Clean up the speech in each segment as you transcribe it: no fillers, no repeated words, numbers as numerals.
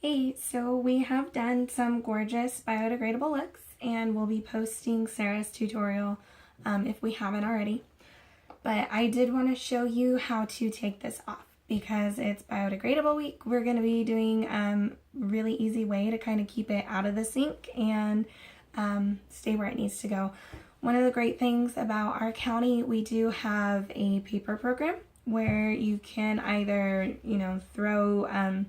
Hey, so we have done some gorgeous biodegradable looks and we'll be posting Sarah's tutorial if we haven't already. But I did want to show you how to take this off because it's biodegradable week. We're going to be doing a really easy way to kind of keep it out of the sink and stay where it needs to go. One of the great things about our county, we do have a paper program where you can either, throw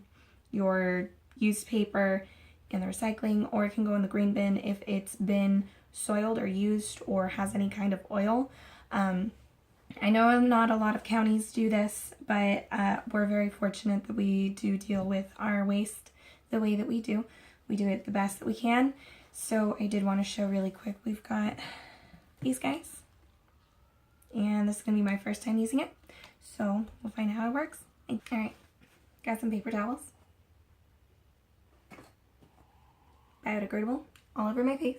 your used paper in the recycling, or it can go in the green bin if it's been soiled or used or has any kind of oil. I know not a lot of counties do this, but we're very fortunate that we do deal with our waste the way that we do. We do it the best that we can. So I did want to show really quick. We've got these guys, and this is going to be my first time using it. So we'll find out how it works. All right, got some paper towels. Biodegradable all over my face.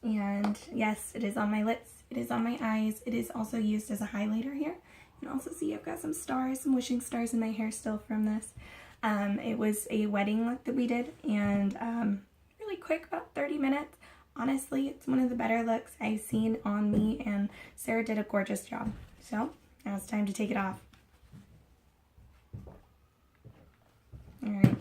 And yes, it is on my lips, it is on my eyes, it is also used as a highlighter here. You can also see I've got some stars, some wishing stars in my hair still from this. It was a wedding look that we did, and really quick, about 30 minutes. Honestly, it's one of the better looks I've seen on me, and Sarah did a gorgeous job. So now it's time to take it off. All right.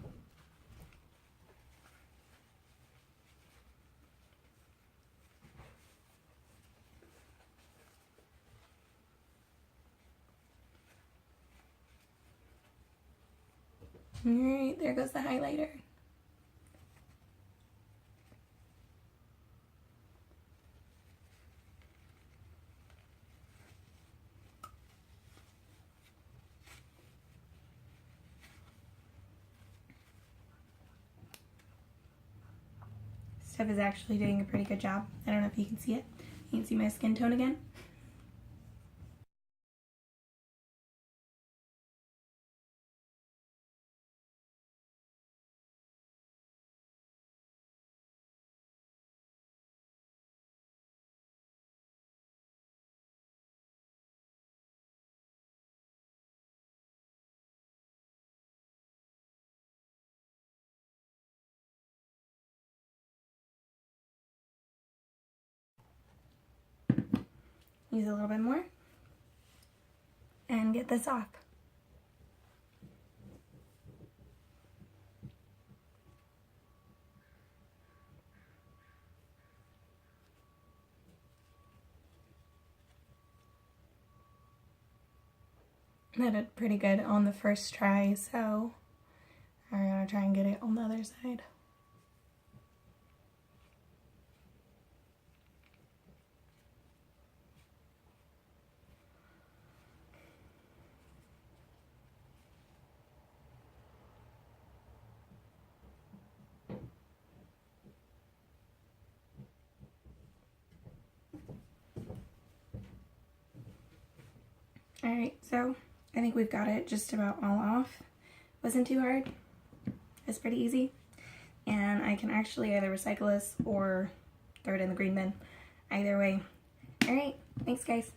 Alright, there goes the highlighter. Steph is actually doing a pretty good job. I don't know if you can see it. You can see my skin tone again. Use a little bit more and get this off. I did pretty good on the first try, so I'm gonna try and get it on the other side. Alright, so I think we've got it just about all off. Wasn't too hard. It's pretty easy. And I can actually either recycle this or throw it in the green bin. Either way. Alright, thanks guys.